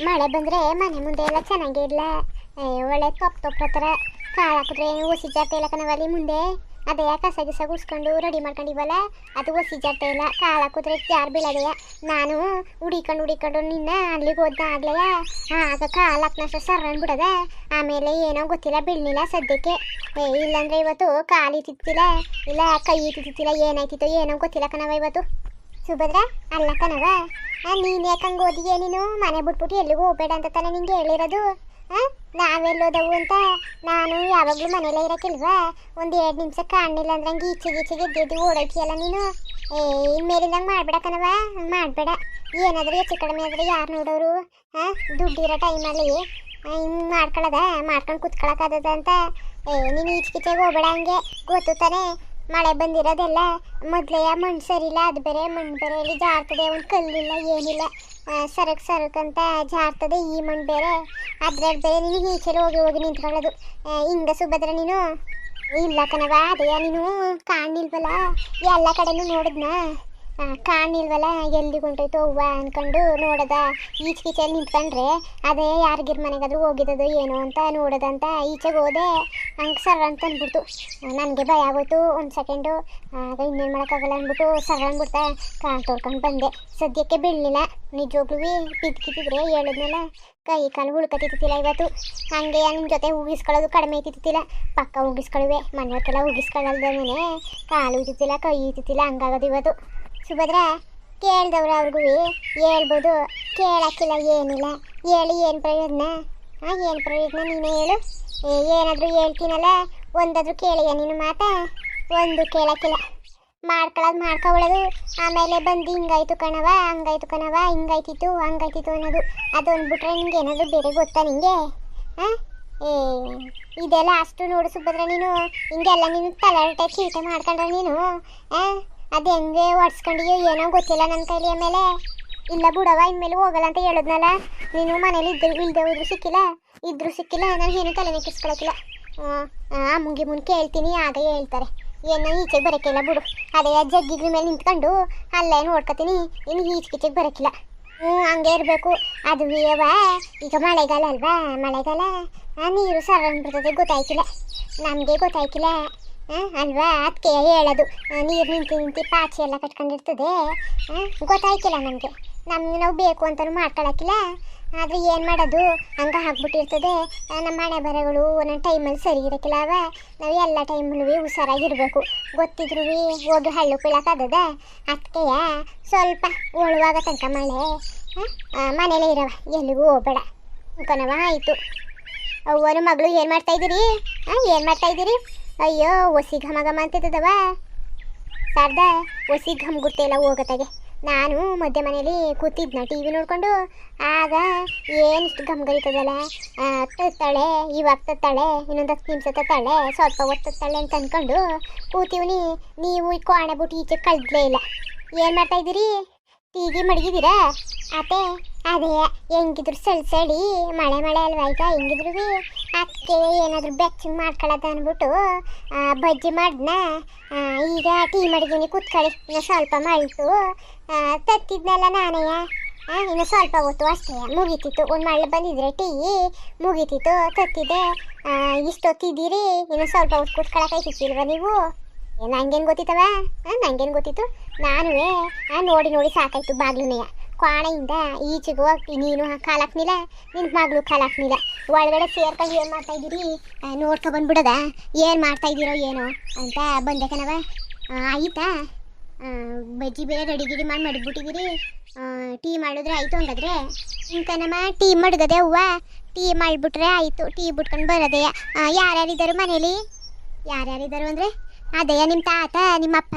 ಮಳೆ ಬಂದರೆ ಮನೆ ಮುಂದೆ ಎಲ್ಲ ಚೆನ್ನಾಗೇ ಇಲ್ಲ. ಒಳ್ಳೆ ತೊಪ್ಪ ಥರ ಕಾಳು ಹಾಕಿದ್ರೆ ಒಸಿ ಜಾರ್ತೆ ಇಲ್ಲ ಕಣವಲ್ಲಿ ಮುಂದೆ. ಅದೇ ಕಸ ಗಿಸ ಗುಡ್ಸ್ಕೊಂಡು ರೆಡಿ ಮಾಡ್ಕೊಂಡಿವಲ್ಲ, ಅದು ಒಸಿ ಜಾರ್ತೆ ಇಲ್ಲ. ಕಾಳು ಹಾಕಿದ್ರೆ ಜಾರು ಬೀಳೋದೆಯ. ನಾನು ಹುಡಿಕೊಂಡು ನಿನ್ನ ಅಲ್ಲಿಗೆ ಹೋದ ಆಗ್ಲೆಯ ಆಗ ಕಾಳು ಹಾಕ್ನಷ್ಟ ಸರ್ರನ್ ಬಿಡದ. ಆಮೇಲೆ ಏನೋ ಗೊತ್ತಿಲ್ಲ, ಬೀಳಲಿಲ್ಲ ಸದ್ಯಕ್ಕೆ. ಇಲ್ಲಾಂದ್ರೆ ಇವತ್ತು ಕಾಲು ಇತ್ತಿತ್ತಿಲ್ಲ, ಇಲ್ಲ ಕೈ ಇತ್ತಿತ್ತಿಲ್ಲ, ಏನಾಯ್ತಿತ್ತು ಏನೋ ಗೊತ್ತಿಲ್ಲ ಕಣವ ಇವತ್ತು. ಸುಭದ್ರ ಅಲ್ಲ ಕಣವ, ನೀನು ಯಾಕಂಗೆ ಓದಿಗೆ? ನೀನು ಮನೆ ಬಿಟ್ಬಿಟ್ಟು ಎಲ್ಲಿಗೂ ಹೋಗ್ಬೇಡ ಅಂತ ತಾನೇ ನಿಂಗೆ ಹೇಳಿರೋದು. ನಾವೆಲ್ಲೋದವು ಅಂತ. ನಾನು ಯಾವಾಗಲೂ ಮನೇಲೇ ಇರೋಕ್ಕಿಲ್ವಾ? ಒಂದು 2 ನಿಮಿಷ ಕಾಣಲಿಲ್ಲ ಅಂದ್ರೆ ಹಂಗೆ ಈಚೆಗೆ ಎದ್ದು ಓಡೈತಿಯಲ್ಲ ನೀನು. ಇನ್ಮೇಲಿಂದಂಗೆ ಮಾಡಬೇಡ ಕಣವ, ಮಾಡಬೇಡ. ಏನಾದರೂ ಹೆಚ್ಚು ಕಡಿಮೆ ಆದರೆ ಯಾರು ನೋಡೋರು? ದುಡ್ಡಿರೋ ಟೈಮಲ್ಲಿ ಹಿಂಗೆ ಮಾಡ್ಕೊಂಡು ಕುತ್ಕೊಳಕ್ಕಾಗದ ಅಂತ. ನೀನು ಈಚೆಗೆ ಹೋಗ್ಬೇಡ, ಹಂಗೆ ಗೊತ್ತು ತಾನೇ ಮಳೆ ಬಂದಿರೋದೆಲ್ಲ. ಮೊದಲೇ ಮಣ್ಣು ಸರಿಲ್ಲ, ಅದು ಬೇರೆ ಮಣ್ಣು ಬೇರೆ ಇಲ್ಲಿ ಜಾರ್ತದೆ. ಒಂದು ಕಲ್ಲಿಲ್ಲ ಏನಿಲ್ಲ, ಸರಕ್ ಅಂತ ಜಾರ್ತದೆ. ಈ ಮಣ್ಣು ಬೇರೆ, ಅದ್ರಲ್ಲಿ ಬೇರೆ ನೀನು ಈಚೆಲಿ ಹೋಗಿ ನಿಂತ್ಕೊಳ್ಳೋದು. ಹಿಂಗೆ ಸುಭದ್ರ ನೀನು ಇಲ್ಲ ಕಣವ. ಅದೇ ನೀನು ಕಾಣಿಲ್ವಲ್ಲ, ಎಲ್ಲ ಕಡೆನೂ ನೋಡಿದ್ನಾ, ಕಾಣಿಲ್ವಲ್ಲ, ಎಲ್ಲಿಗೆ ಹೊಂಟೋಯ್ತು ಹೂವು ಅಂದ್ಕೊಂಡು ನೋಡೋದ. ಈಚೆಯಲ್ಲಿ ನಿಂತ್ಕೊಂಡ್ರೆ ಅದೇ ಯಾರಿಗಿರ್ ಮನೆಗಾದ್ರೂ ಹೋಗಿದ್ದದು ಏನೋ ಅಂತ ನೋಡೋದಂತ ಈಚೆಗೆ ಹೋದೆ. ಹಂಗೆ ಸರ್ರ ಅಂತ ಅಂದ್ಬಿಡ್ತು. ನನಗೆ ಭಯ ಆಗೋಯ್ತು ಒಂದು ಸೆಕೆಂಡು. ಆಗ ಇನ್ನೇನು ಮಾಡೋಕ್ಕಾಗಲ್ಲ ಅಂದ್ಬಿಟ್ಟು ಸರ್ರ ಅಂದ್ಬಿಡ್ತಾ ಕಾಲು ತೊಳ್ಕೊಂಡು ಬಂದೆ. ಸದ್ಯಕ್ಕೆ ಬೀಳಲಿಲ್ಲ. ನಿಜವಾಗ್ಲೂ ಬಿದ್ಕಿತ್ತಿದ್ರೆ ಹೇಳಿದ್ನಲ್ಲ, ಕೈ ಕಾಲು ಉಳ್ಕತ್ತಿತ್ತಿಲ್ಲ ಇವತ್ತು. ಹಾಗೆ ನಿಮ್ಮ ಜೊತೆ ಉಗಿಸ್ಕೊಳ್ಳೋದು ಕಡಿಮೆ ಐತಿತ್ತಿಲ್ಲ, ಪಕ್ಕ ಉಗಿಸ್ಕೊಳ್ಳುವೆ. ಮನೆಯವ್ರಿಗೆಲ್ಲ ಉಗಿಸ್ಕೊಳ್ಳಲ್ದೇನೆ ಕಾಲು ಇತ್ತಿತ್ತಿಲ್ಲ, ಕೈ ಇತ್ತಿತ್ತಿಲ್ಲ, ಹಂಗಾಗೋದು ಇವತ್ತು. ಸುಭದ್ರ ಕೇಳ್ದವ್ರು ಅವ್ರಿಗೂ ಹೇಳ್ಬೋದು, ಕೇಳಕ್ಕಿಲ್ಲ ಏನಿಲ್ಲ. ಹೇಳಿ ಏನು ಪ್ರಯೋಜನ? ಏನು ಪ್ರಯೋಜನ ನೀನೇ ಹೇಳು. ಏನಾದರೂ ಹೇಳ್ತೀನಲ್ಲ, ಒಂದಾದರೂ ಕೇಳಿಯ ನೀನು ಮಾತಾ? ಒಂದು ಕೇಳಕ್ಕಿಲ್ಲ. ಮಾಡ್ಕೊಳ್ಳೋದು ಆಮೇಲೆ ಬಂದು ಹಿಂಗಾಯ್ತು ಕಣವ, ಹಿಂಗಾಯ್ತಿತ್ತು ಅನ್ನೋದು. ಅದೊಂದು ಬಿಟ್ರೆ ನಿಂಗೆ ಏನಾದರೂ ಬೇರೆ ಗೊತ್ತಾ ನಿಂಗೆ? ಇದೆಲ್ಲ ಅಷ್ಟು ನೋಡು ಸುಭದ್ರ, ನೀನು ಹಿಂಗೆಲ್ಲ ನೀನು ತಲಾಟೆ ಚೀಟ ಮಾಡ್ಕೊಂಡ್ರೆ ನೀನು ಅದು ಹೆಂಗೆ ಒಡ್ಸ್ಕೊಂಡಿಯೋ ಏನೋ ಗೊತ್ತಿಲ್ಲ ನನ್ನ ಕೈಲಿ. ಆಮೇಲೆ ಇಲ್ಲ ಬಿಡವ, ಇನ್ಮೇಲೆ ಹೋಗಲ್ಲ ಅಂತ ಹೇಳಿದ್ನಲ್ಲ. ನೀನು ಮನೇಲಿ ಇಲ್ಲದೆ ಹೋದ್ರು ಸಿಕ್ಕಿಲ್ಲ, ನಾನು ಏನು ತಲೆನೇ ಕಿಸ್ಕೊಳಕ್ಕಿಲ್ಲ. ಮುಂಗಿ ಕೇಳ್ತೀನಿ, ಆಗ ಹೇಳ್ತಾರೆ. ಏನೋ ಈಚೆಗೆ ಬರೋಕ್ಕಿಲ್ಲ ಬಿಡು. ಅದೇ ಜಗ್ಗಿಗಳ ಮೇಲೆ ನಿಂತ್ಕೊಂಡು ಅಲ್ಲೇ ನೋಡ್ಕೊತೀನಿ, ಇನ್ನು ಈಚೆಗೆ ಬರೋಕ್ಕಿಲ್ಲ. ಹಂಗೆ ಇರಬೇಕು. ಅದು ಈಗ ಮಳೆಗಾಲ ಅಲ್ವಾ, ನೀರು ಸರನ್ ಬಿಡ್ತದೆ, ಗೊತ್ತಾಯ್ತಿಲ್ಲ ನಮಗೆ, ಗೊತ್ತಾಯ್ತಿಲ್ಲ ಅಲ್ವಾ? ಅದಕ್ಕೆ ಹೇಳೋದು, ನೀರು ನಿಂತು ಪಾಚಿ ಎಲ್ಲ ಕಟ್ಕೊಂಡಿರ್ತದೆ, ಗೊತ್ತಾಯ್ತಿಲ್ಲ ನಮಗೆ. ನಾವು ಬೇಕು ಅಂತಲೂ ಮಾಡ್ಕೊಳಕ್ಕಿಲ್ಲ. ಆದರೆ ಏನು ಮಾಡೋದು, ಹಂಗೆ ಹಾಕ್ಬಿಟ್ಟಿರ್ತದೆ. ನಮ್ಮ ಮನೆ ಬರಗಳು ಒಂದೊಂದು ಟೈಮಲ್ಲಿ ಸರಿ ಇರೋಕ್ಕಿಲ್ಲ. ನಾವು ಎಲ್ಲ ಟೈಮಲ್ಲೂ ಹುಷಾರಾಗಿರಬೇಕು. ಗೊತ್ತಿದ್ರು ಹೋಗಿ ಹಳ್ಳು ಬೀಳಕ್ಕಾಗದ. ಅದಕ್ಕೆ ಸ್ವಲ್ಪ ಒಳುವಾಗ ತನಕ ಮನೇಲೇ ಇರವ, ಎಲ್ಲಿಗೂ ಹೋಗಬೇಡ ಅನ್ಕೊನವ. ಆಯಿತು. ಅವ್ವನ ಮಗಳು ಏನು ಮಾಡ್ತಾಯಿದ್ದೀರಿ? ಅಯ್ಯೋ ಒಸಿ ಘಮ ಅಂತಿದ್ದವ ಸಾರ್ದ, ಒಸಿ ಘಮ್ ಗುರ್ತೆಲ್ಲ ಹೋಗತ್ತಾಗೆ. ನಾನು ಮಧ್ಯೆ ಮನೇಲಿ ಕೂತಿದ್ನ ಟಿ ವಿ ನೋಡಿಕೊಂಡು. ಆಗ ಏನಿಷ್ಟು ಗರಿತದಲ್ಲ, ತತ್ತಾಳೆ, ಇವಾಗ ತತ್ತಾಳೆ, ಇನ್ನೊಂದು 10 ನಿಮಿಷ ತತ್ತಾಳೆ, ಸ್ವಲ್ಪ ಹೊತ್ತು ತತ್ತಾಳೆ ಅಂತ ಅಂದ್ಕೊಂಡು ಕೂತೀವ್ನಿ. ನೀವು ಈ ಕೋಣೆ ಬಿಟ್ಟು ಈಚೆ ಕಳೆದ್ಲೇ ಇಲ್ಲ. ಏನು ಮಾಡ್ತಾಯಿದ್ದೀರಿ? ಟೀಗಿ ಮಡಗಿದ್ದೀರಾ? ಅದೇ ಹೆಂಗಿದ್ರು ಸಳಿ ಮಳೆ ಅಲ್ವಾ ಈಗ, ಹೆಂಗಿದ್ರು ಅದಕ್ಕೆ ಏನಾದರೂ ಬೆಚ್ಚಗೆ ಮಾಡ್ಕೊಳ್ಳೋದು ಅಂದ್ಬಿಟ್ಟು ಬಜ್ಜಿ ಮಾಡಿದ್ನ. ಈಗ ಟೀ ಮಡಗಿನಿ, ಕೂತ್ಕೊಳ್ಳಿ. ಇನ್ನು ಸ್ವಲ್ಪ ಮಳ್ತು ತತ್ತಿದ್ನಲ್ಲ ನಾನೇ. ಇನ್ನು ಸ್ವಲ್ಪ ಹೊತ್ತು ಅಷ್ಟೇ ಮುಗೀತಿತ್ತು. ಒಂದು ಮಳೆ ಬಂದಿದ್ರೆ ಟೀ ಮುಗೀತಿತ್ತು, ತತ್ತಿದ್ದೆ. ಇಷ್ಟೊತ್ತಿದ್ದೀರಿ, ಇನ್ನು ಸ್ವಲ್ಪ ಹೊತ್ತು ಕೂತ್ಕೊಳ್ಳೋಕಾಯ್ತಿಲ್ವ ನೀವು? ನಂಗೇನು ಗೊತ್ತಿತ್ತು? ನಾನು ನೋಡಿ ಸಾಕಾಯ್ತು. ಬಾಗ್ಲುನೆಯ ಕೋಣೆಯಿಂದ ಈಚೆಗೆ ಹೋಗಿ ನೀನು ಕಾಲಾಕ್ನಿಲ್ಲ, ನಿನ್ನ ಮಗಳು ಕಾಲಾಕ್ನಿಲ್ಲ. ಒಳಗಡೆ ಸೇರ್ಕೊಂಡು ಏನು ಮಾಡ್ತಾಯಿದ್ದೀರಿ ನೋಡ್ಕೊಬಂದ್ಬಿಡೋದ? ಏನು ಮಾಡ್ತಾಯಿದ್ದೀರೋ ಏನೋ ಅಂತ ಬಂದೆ ಕಣವ. ಆಯಿತಾ? ಬಜ್ಜಿ ಬೇರೆ ರೆಡಿ ಮಾಡಿ ಮಡಗ್ಬಿಟ್ಟಿದ್ದೀರಿ. ಟೀ ಮಾಡಿದ್ರೆ ಆಯಿತು ಹಂಗಾದ್ರೆ. ಕಣಮ್ಮ ಟೀ ಮಡಗದೆ ಹೂವು, ಟೀ ಮಾಡಿಬಿಟ್ರೆ ಆಯಿತು. ಟೀ ಬಿಟ್ಕೊಂಡು ಬರೋದೆಯ. ಯಾರ್ಯಾರಿದ್ದಾರೆ ಮನೇಲಿ? ಯಾರ್ಯಾರಿದ್ದಾರೆ ಅಂದರೆ ಅದೇ ನಿಮ್ಮ ತಾತ, ನಿಮ್ಮಪ್ಪ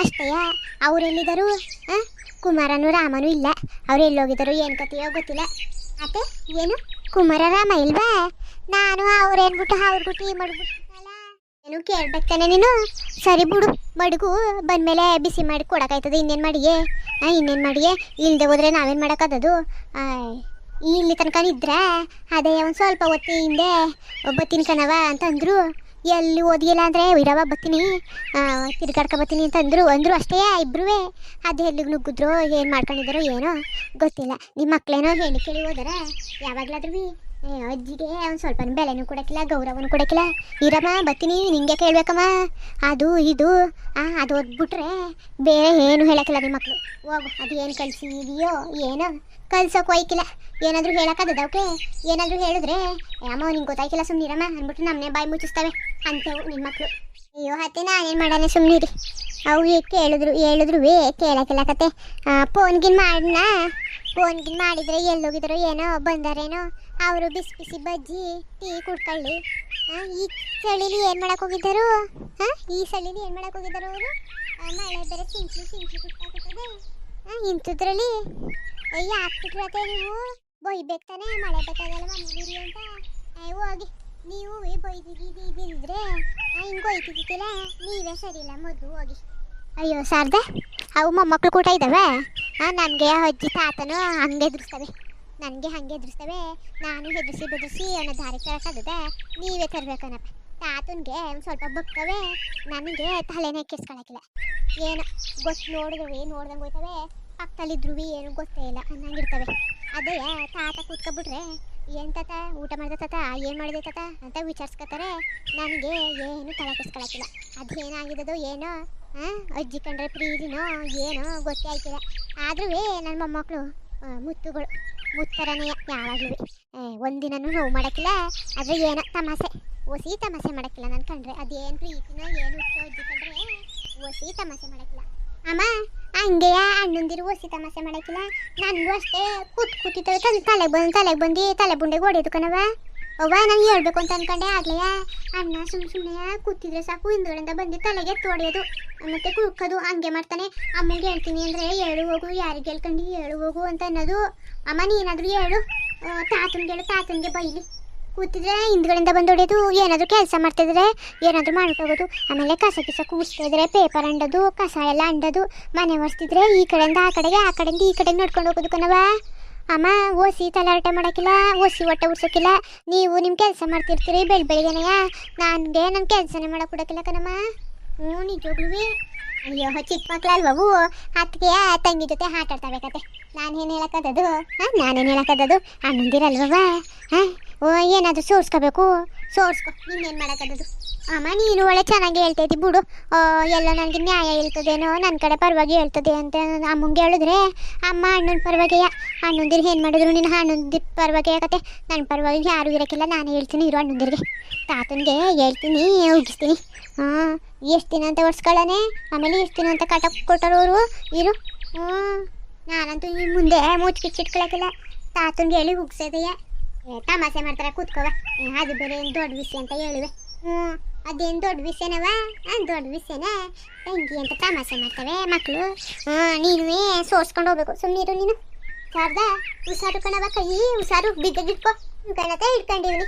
ಅಷ್ಟೇಯ. ಅವರೆಲ್ಲಿದ್ದರು? ಕುಮಾರನು ರಾಮನು ಇಲ್ಲ. ಅವ್ರು ಎಲ್ಲೋಗಿದ್ದರು, ಏನು ಕತೆಯೋ ಗೊತ್ತಿಲ್ಲ. ಅತ್ತೆ ಏನು ಕುಮಾರ ರಾಮ ಇಲ್ವಾ? ನಾನು ಅವ್ರೇನ್ಬಿಟ್ಟು ಟೀ ಮಾಡ್ಬಿಟ್ಟಲ್ಲ ಏನು ಕೇಳ್ಬೇಕಾನೆ ನೀನು. ಸರಿ ಬಿಡು, ಮಡುಗು ಬಂದ್ಮೇಲೆ ಬಿಸಿ ಮಾಡಿ ಕೊಡೋಕ್ಕಾಯ್ತದೆ. ಇನ್ನೇನು ಮಾಡಿಯೇ ಇನ್ನೇನು ಮಾಡಿಯೇ, ಇಲ್ಲದೆ ಹೋದ್ರೆ ನಾವೇನು ಮಾಡೋಕ್ಕದದು. ಇಲ್ಲಿ ತನಕ ಇದ್ರೆ ಅದೇ ಒಂದು ಸ್ವಲ್ಪ ಹೊತ್ತು ಹಿಂದೆ ಬತ್ತೀನಿ ಕಣವ ಅಂತಂದ್ರು. ಎಲ್ಲಿ ಓದಿಲ್ಲ ಅಂದರೆ ಇರವ ಬತ್ತೀನಿ, ತಿರ್ಗಾಡ್ಕೊ ಬತ್ತೀನಿ ಅಂತಂದ್ರು ಅಷ್ಟೇ ಇಬ್ಬರೂ. ಅದು ಎಲ್ಲಿಗೆ ನುಗ್ಗಿದ್ರು ಏನು ಮಾಡ್ಕೊಂಡಿದ್ದಾರೋ ಏನೋ ಗೊತ್ತಿಲ್ಲ. ನಿಮ್ಮ ಮಕ್ಕಳೇನೋ ಹೇಳಿ ಕೇಳಿ ಹೋದಾರ ಯಾವಾಗಲಾದ್ರೂ ಅಜ್ಜಿಗೆ ಒಂದು ಸ್ವಲ್ಪ ಬೆಲೆನೂ ಕೊಡೋಕ್ಕಿಲ್ಲ, ಗೌರವನೂ ಕೊಡೋಕ್ಕಿಲ್ಲ. ಇರಮ್ಮ ಬತ್ತೀನಿ ನಿಂಗೆ ಕೇಳಬೇಕಮ್ಮ ಅದು ಇದು ಅದು ಓದ್ಬಿಟ್ರೆ ಬೇರೆ ಏನು ಹೇಳೋಕ್ಕಿಲ್ಲ ನಿಮ್ಮ ಮಕ್ಕಳು. ಹೋಗು, ಅದು ಏನು ಕಳಿಸಿದೆಯೋ ಏನೋ ಕಲ್ಸೋಕೆ ಹೋಯ್ಕಿಲ್ಲ. ಏನಾದರೂ ಹೇಳೋಕ್ಕದ ಅವಕ್ಕೆ, ಏನಾದರೂ ಹೇಳಿದ್ರೆ ಅಮ್ಮ ನಿಂಗೆ ಗೊತ್ತಾಯ್ಕಿಲ್ಲ ಸುಮ್ಮನಿರಮ್ಮ ಅಂದ್ಬಿಟ್ಟು ನಮ್ಮನೆ ಬಾಯಿ ಮುಚ್ಚಿಸ್ತವೆ ಅಂತೇವು ನಿಮ್ಮ ಮಕ್ಕಳು. ಅಯ್ಯೋ ಅತ್ತೆ ನಾನೇನು ಮಾಡೋಣ ಸುಮ್ಮನಿರಿ. ಅವು ಹೇಳಿದ್ರು ಕೇಳೋಕ್ಕಿಲ್ಲ ಕತೆ. ಫೋನ್ಗಿನ್ ಮಾಡಿದ್ರೆ ಎಲ್ಲೋಗಿದ್ದಾರೋ ಏನೋ ಬಂದಾರೇನೋ. ಅವರು ಬಿಸಿ ಬಿಸಿ ಬಜ್ಜಿ ಟೀ ಕುಡ್ಕೊಳ್ಳಿ. ಈ ಚಳಿಲಿ ಏನು ಮಾಡಕ್ಕೆ ಹೋಗಿದ್ದರು? ಈ ಚಳಿಲಿ ಏನು ಮಾಡಕ್ಕೆ ಹೋಗಿದ್ದರು ಅವರು? ಮಳೆ ಬೇರೆ ಸಿಂಕ್ಲಿ ಕುಟ್ಟಾಕತ್ತದೆ. ಇಂಥದ್ರಲ್ಲಿ ಯಾಕೆ ನೀವು ಬೊಯ್ಬೇಕು ತಾನೆ, ಮಳೆ ಬೇಕಾಗಲ್ಲ ಮಮ್ಮೀರಿ ಅಂತ. ಹೋಗಿ ನೀವು ಬೊಯ್ದಿದ್ರೆ ಹಿಂಗೆ ಬೊಯ್ತಿದ್ದಿಲ್ಲ, ನೀವೇ ಸರಿಯಿಲ್ಲ ಮೊದಲು ಹೋಗಿ. ಅಯ್ಯೋ ಸಾರ್ದೆ, ಅವು ಮೊಮ್ಮಕ್ಕಳು ಕೂಟ ಇದ್ದಾವೆ. ನನಗೆ ಅಜ್ಜಿ ತಾತನೂ ಹಂಗೆ ಎದುರಿಸ್ತವೆ, ನಾನು ಹೆದರಿಸಿ ಅವನ ದಾರಿ ತರಕದ. ನೀವೇ ತರಬೇಕನಪ್ಪ. ತಾತನಿಗೆ ಒಂದು ಸ್ವಲ್ಪ ಬಕ್ಕವೆ, ನನಗೆ ತಲೆನೇ ಕೆಸ್ಕೊಳಕ್ಕಿಲ್ಲ. ಏನೋ ನೋಡ್ದಂಗೆ ಹೋಯ್ತವೆ. ಪಕ್ಕದಲ್ಲಿದ್ರು ಏನು ಗೊತ್ತೇ ಇಲ್ಲ ಅನ್ನಂಗಿರ್ತವೆ. ಅದೇ ತಾತ ಕೂತ್ಕೊಬಿಟ್ರೆ ಏನು ತಾತ ಊಟ ಮಾಡಿದೆ ತಾತ, ಏನು ಮಾಡಿದೆ ತಾತ ಅಂತ ವಿಚಾರಿಸ್ಕೊತಾರೆ. ನನಗೆ ಏನು ತಲೆ ಕೆಸ್ಕೊಳಕ್ಕಿಲ್ಲ. ಅದೇನಾಗಿದ್ದದೋ ಏನೋ, ಅಜ್ಜಿ ಕಂಡ್ರೆ ಪ್ರೀತಿನೋ ಏನೋ ಗೊತ್ತೇ ಆಯ್ತಿಲ್ಲ. ಆದ್ರೂ ನನ್ನ ಮೊಮ್ಮಕ್ಕಳು ಮುತ್ತರನೇ ಯಾವಾಗಲೂ. ಒಂದಿನೂ ನೋವು ಮಾಡೋಕ್ಕಿಲ್ಲ. ಆದರೆ ಏನೋ ತಮಾಸೆ ಮಾಡೋಕ್ಕಿಲ್ಲ ನನ್ನ ಕಂಡ್ರೆ. ಅದೇನು ಪ್ರೀತಿನೋ ಏನು ಹುಚ್ಚೋ ಅಜ್ಜಿ ಕಂಡ್ರೆ ತಮಾಸೆ ಮಾಡೋಕ್ಕಿಲ್ಲ. ಅಮ್ಮ ಹಂಗೆಯ ಅಣ್ಣಂದಿರು ತಮಾಸೆ ಮಾಡೋಕ್ಕಿಲ್ಲ. ನನಗೂ ಅಷ್ಟೇ ಕೂತಿರ್ತವೆ ತಲೆಗೆ ಬಂದು ತಲೆ ಬುಂಡೆಗೆ ಹೊಡೆಯೋದು ಕಣವ. ನಾನು ಹೇಳ್ಬೇಕು ಅಂತ ಅನ್ಕೊಂಡೆ. ಆಗ್ಲೆಯ ಅಣ್ಣ ಸುಮ್ಮನೆ ಕೂತಿದ್ರೆ ಸಾಕು, ಹಿಂದ್ಗಡೆಯಿಂದ ಬಂದು ತಲೆಗೆ ತೊಡೆಯೋದು ಮತ್ತೆ ಕುಳ್ಕೋದು ಹಂಗೆ ಮಾಡ್ತಾನೆ. ಅಮ್ಮಗೆ ಹೇಳ್ತೀನಿ ಅಂದರೆ ಹೇಳು ಹೋಗು, ಯಾರಿಗೆ ಹೇಳ್ಕೊಂಡು ಹೇಳು ಹೋಗು ಅಂತ ಅನ್ನೋದು. ಅಮ್ಮ ನೀನಾದರೂ ಹೇಳು, ತಾತನಿಗೆ ಬೈಲಿ. ಕೂತಿದ್ರೆ ಹಿಂದ್ಗಡೆಯಿಂದ ಬಂದು ಹೊಡೆಯೋದು. ಏನಾದರೂ ಕೆಲಸ ಮಾಡ್ತಿದ್ರೆ ಏನಾದರೂ ಮಾಡ್ಕೋಬೋದು. ಆಮೇಲೆ ಕಸ ಕೂರಿಸ್ತಿದ್ರೆ ಪೇಪರ್ ಅಂಡೋದು, ಕಸ ಎಲ್ಲ ಅಂಡೋದು, ಮನೆ ಒರೆಸ್ತಿದ್ರೆ ಈ ಕಡೆಯಿಂದ ಆ ಕಡೆಯಿಂದ ಈ ಕಡೆಗೆ ನಡ್ಕೊಂಡು ಹೋಗೋದು ಕಣವ. ಅಮ್ಮ ತಲಾಟೆ ಮಾಡೋಕ್ಕಿಲ್ಲ, ಹೊಟ್ಟೆ ಉಡ್ಸೋಕ್ಕಿಲ್ಲ. ನೀವು ನಿಮ್ಮ ಕೆಲಸ ಮಾಡ್ತಿರ್ತೀರಿ ಬೆಳಿಗ್ಗೆನೆಯ. ನನ್ನ ಕೆಲಸನೇ ಮಾಡೋಕೆ ಕೊಡೋಕ್ಕಿಲ್ಲ ಕಣಮ್ಮ. ನಿಜವಾಗ್ಲೂ. ಅಯ್ಯೋ ಚಿಕ್ಕ ಮಕ್ಳು ಅಲ್ವವು, ಅದಕ್ಕೆ ತಂಗಿ ಜೊತೆ ಆಟ ಆಡ್ತಾಬೇಕತ್ತೆ. ನಾನೇನು ಹೇಳಕ್ಕದದು ಅಣ್ಣಂದಿರಲ್ವವ. ಏನಾದರೂ ಸೋರ್ಸ್ಕೋಬೇಕು, ನಿನ್ನೇನು ಮಾಡೋಕ್ಕದದು. ಅಮ್ಮ ನೀನು ಒಳ್ಳೆ ಚೆನ್ನಾಗಿ ಹೇಳ್ತೈತಿ ಬಿಡು. ಎಲ್ಲ ನನಗೆ ನ್ಯಾಯ ಹೇಳ್ತದೇನೋ, ನನ್ನ ಕಡೆ ಪರವಾಗಿ ಹೇಳ್ತದೆ ಅಂತ ಅಮ್ಮಂಗೆ ಹೇಳಿದ್ರೆ ಅಮ್ಮ ಅಣ್ಣನ ಪರವಾಗಿ, ಅಣ್ಣಂದಿರು ಏನು ಮಾಡಿದ್ರು ನಿನ್ನ ಅಣ್ಣಂದಿರ ಪರವಾಗಿ ಆಗತ್ತೆ. ನನ್ನ ಪರವಾಗಿ ಯಾರೂ ಇರೋಕ್ಕಿಲ್ಲ, ನಾನೇ ಹೇಳ್ತೀನಿ ಇರೋ ಅಣ್ಣಂದಿರಿಗೆ. ತಾತನಿಗೆ ಹೇಳ್ತೀನಿ, ಉಗಿಸ್ತೀನಿ. ಎಷ್ಟು ದಿನ ಅಂತ ಒಡ್ಸ್ಕೊಳ್ಳೋಣ, ಆಮೇಲೆ ಎಷ್ಟು ದಿನ ಅಂತ ಕಾಟ ಕೊಟ್ಟರೋರು ಇರು. ನಾನಂತೂ ಈ ಮುಂದೆ ಮುಚ್ಚಿಟ್ಕೊಳಕ್ಕಿಲ್ಲ. ತಾತನಿಗೆ ಹೇಳಿ ಉಗ್ಸೋದೆಯಾ. ತಮಾಸೆ ಮಾಡ್ತಾರೆ ಕೂತ್ಕೋವ, ಅದು ಬೇರೆ ಏನು ದೊಡ್ಡ ವಿಷಯ ಅಂತ ಹೇಳುವೆ. ಅದೇನು ದೊಡ್ಡ ವಿಷಯನವ? ದೊಡ್ಡ ವಿಷಯನ ತಂಗಿ ಅಂತ ತಮಾಸೆ ಮಾಡ್ತವೆ ಮಕ್ಕಳು. ನೀನು ಸೋರ್ಸ್ಕೊಂಡು ಹೋಗ್ಬೇಕು, ಸುಮ್ಮನಿರು ನೀನು. ಶಾರದಾ ಹುಷಾರು ಕಣವ, ಕೈ ಹುಷಾರು, ಬಿದ್ದಾಗಿಟ್ಕೋ. ಕಣತೆ ಇಟ್ಕೊಂಡಿವ್ನಿ.